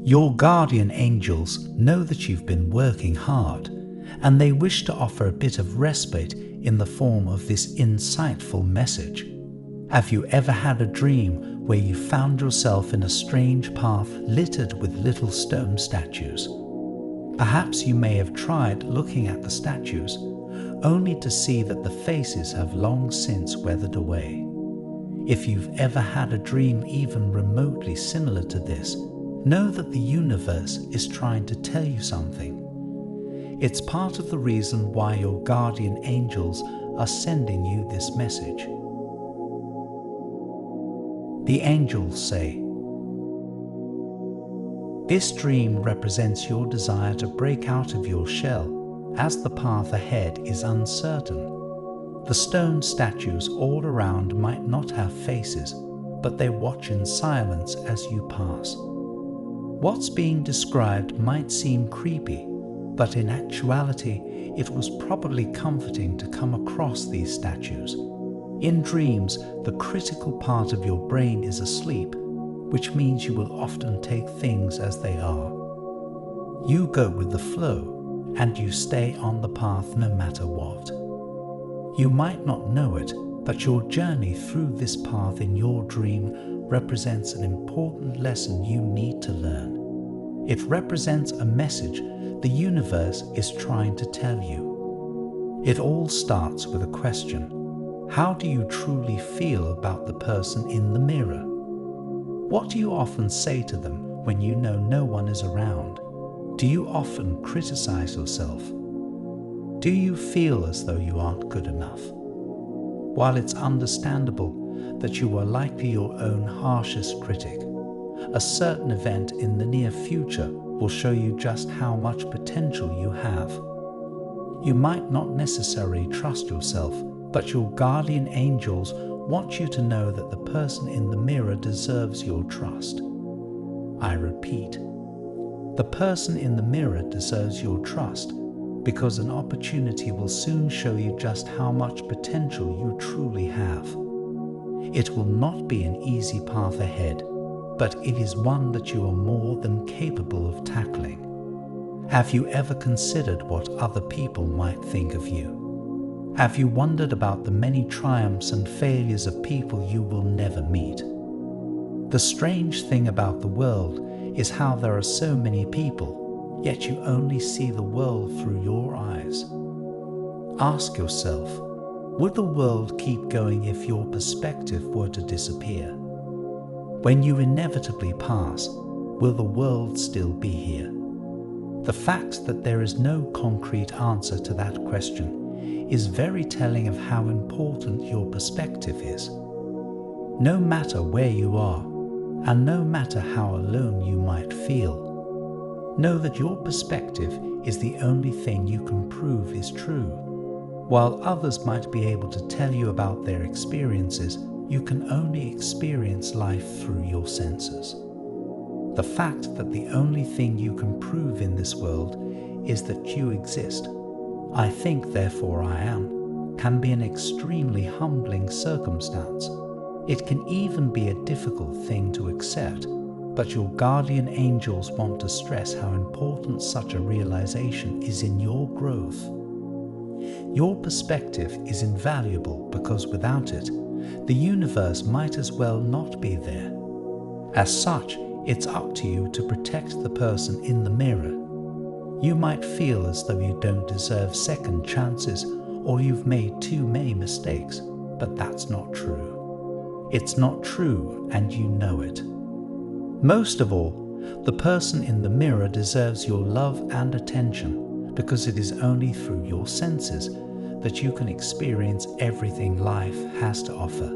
Your guardian angels know that you've been working hard, and they wish to offer a bit of respite in the form of this insightful message. Have you ever had a dream where you found yourself in a strange path littered with little stone statues? Perhaps you may have tried looking at the statues, only to see that the faces have long since weathered away. If you've ever had a dream even remotely similar to this, know that the universe is trying to tell you something. It's part of the reason why your guardian angels are sending you this message. The angels say, "This dream represents your desire to break out of your shell, as the path ahead is uncertain. The stone statues all around might not have faces, but they watch in silence as you pass. What's being described might seem creepy, but in actuality, it was probably comforting to come across these statues. In dreams, the critical part of your brain is asleep, which means you will often take things as they are. You go with the flow, and you stay on the path no matter what. You might not know it, but your journey through this path in your dream represents an important lesson you need to learn. It represents a message the universe is trying to tell you. It all starts with a question. How do you truly feel about the person in the mirror? What do you often say to them when you know no one is around? Do you often criticize yourself? Do you feel as though you aren't good enough? While it's understandable that you are likely your own harshest critic, a certain event in the near future will show you just how much potential you have. You might not necessarily trust yourself, but your guardian angels want you to know that the person in the mirror deserves your trust. I repeat, the person in the mirror deserves your trust, because an opportunity will soon show you just how much potential you truly have. It will not be an easy path ahead, but it is one that you are more than capable of tackling. Have you ever considered what other people might think of you? Have you wondered about the many triumphs and failures of people you will never meet? The strange thing about the world is how there are so many people, yet you only see the world through your eyes. Ask yourself, would the world keep going if your perspective were to disappear? When you inevitably pass, will the world still be here? The fact that there is no concrete answer to that question is very telling of how important your perspective is. No matter where you are, and no matter how alone you might feel, know that your perspective is the only thing you can prove is true. While others might be able to tell you about their experiences, you can only experience life through your senses. The fact that the only thing you can prove in this world is that you exist, I think therefore I am, can be an extremely humbling circumstance. It can even be a difficult thing to accept, but your guardian angels want to stress how important such a realization is in your growth. Your perspective is invaluable because without it, the universe might as well not be there. As such, it's up to you to protect the person in the mirror. You might feel as though you don't deserve second chances or you've made too many mistakes, but that's not true. It's not true, and you know it. Most of all, the person in the mirror deserves your love and attention because it is only through your senses that you can experience everything life has to offer.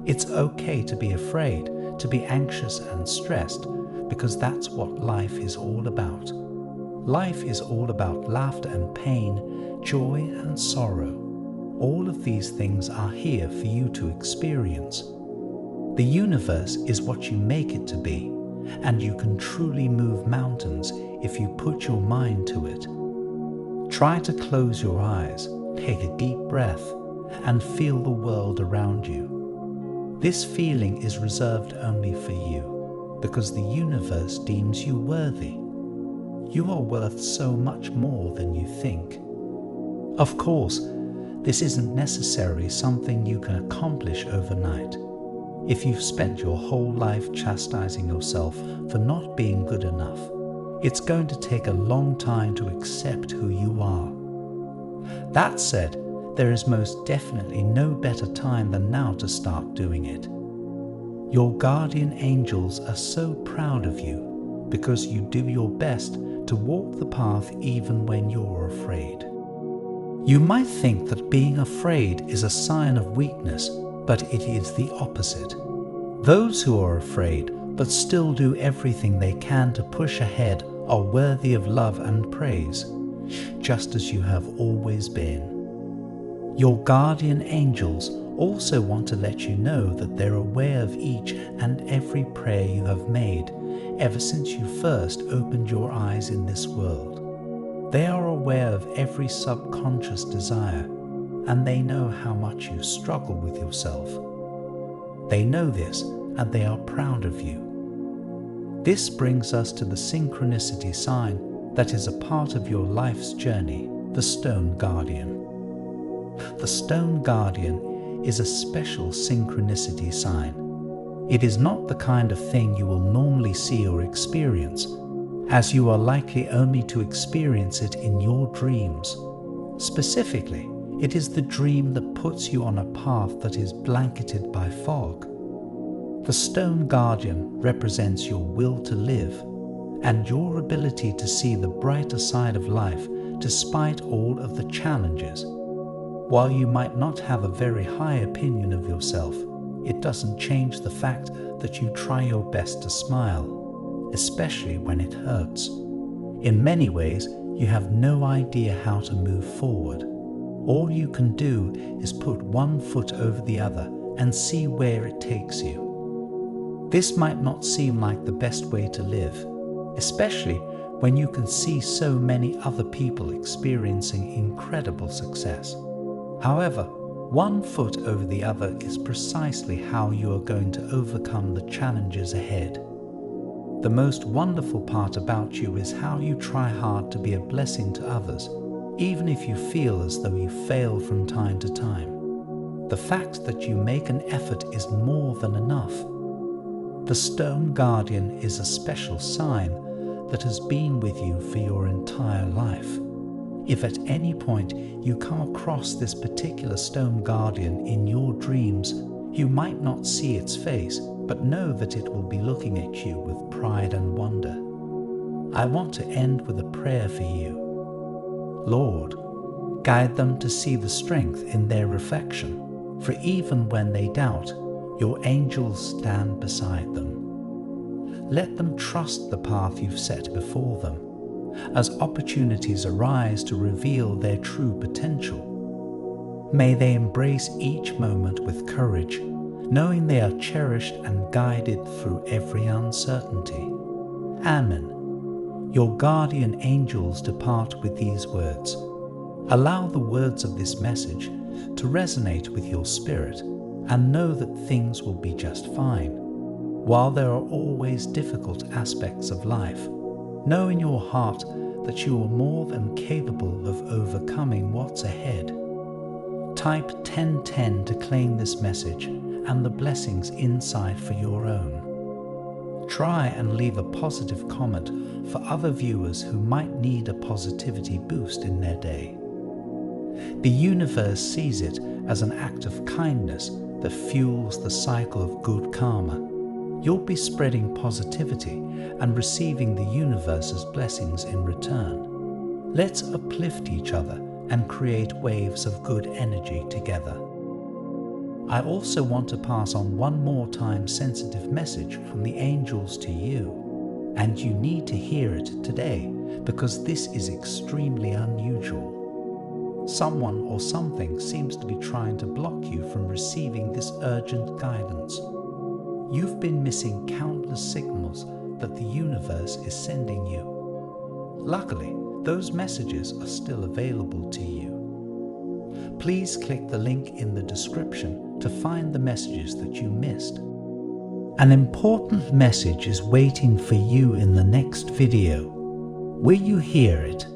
It's okay to be afraid, to be anxious and stressed, because that's what life is all about. Life is all about laughter and pain, joy and sorrow. All of these things are here for you to experience. The universe is what you make it to be, and you can truly move mountains if you put your mind to it. Try to close your eyes, take a deep breath, and feel the world around you. This feeling is reserved only for you. because the universe deems you worthy. You are worth so much more than you think. Of course, this isn't necessarily something you can accomplish overnight. If you've spent your whole life chastising yourself for not being good enough, it's going to take a long time to accept who you are. That said, there is most definitely no better time than now to start doing it. Your guardian angels are so proud of you because you do your best to walk the path even when you're afraid. You might think that being afraid is a sign of weakness, but it is the opposite. Those who are afraid but still do everything they can to push ahead are worthy of love and praise, just as you have always been. Your guardian angels also want to let you know that they're aware of each and every prayer you have made ever since you first opened your eyes in this world. They are aware of every subconscious desire, and they know how much you struggle with yourself. They know this, and they are proud of you. This brings us to the synchronicity sign that is a part of your life's journey, the Stone Guardian. The Stone Guardian is a special synchronicity sign. It is not the kind of thing you will normally see or experience, as you are likely only to experience it in your dreams. Specifically, it is the dream that puts you on a path that is blanketed by fog. The Stone Guardian represents your will to live and your ability to see the brighter side of life despite all of the challenges. While you might not have a very high opinion of yourself, it doesn't change the fact that you try your best to smile, especially when it hurts. In many ways, you have no idea how to move forward. All you can do is put one foot over the other and see where it takes you. This might not seem like the best way to live, especially when you can see so many other people experiencing incredible success. However, one foot over the other is precisely how you are going to overcome the challenges ahead. The most wonderful part about you is how you try hard to be a blessing to others, even if you feel as though you fail from time to time. The fact that you make an effort is more than enough. The Stone Guardian is a special sign that has been with you for your entire life. If at any point you come across this particular Stone Guardian in your dreams, you might not see its face, but know that it will be looking at you with pride and wonder. I want to end with a prayer for you. Lord, guide them to see the strength in their reflection, for even when they doubt, your angels stand beside them. Let them trust the path you've set before them, as opportunities arise to reveal their true potential. May they embrace each moment with courage, knowing they are cherished and guided through every uncertainty. Amen. Your guardian angels depart with these words. Allow the words of this message to resonate with your spirit and know that things will be just fine. While there are always difficult aspects of life, know in your heart that you are more than capable of overcoming what's ahead. Type 1010 to claim this message and the blessings inside for your own. Try and leave a positive comment for other viewers who might need a positivity boost in their day. The universe sees it as an act of kindness that fuels the cycle of good karma. You'll be spreading positivity and receiving the universe's blessings in return. Let's uplift each other and create waves of good energy together. I also want to pass on one more time-sensitive message from the angels to you, and you need to hear it today because this is extremely unusual. Someone or something seems to be trying to block you from receiving this urgent guidance. You've been missing countless signals that the universe is sending you. Luckily, those messages are still available to you. Please click the link in the description to find the messages that you missed. An important message is waiting for you in the next video. Will you hear it?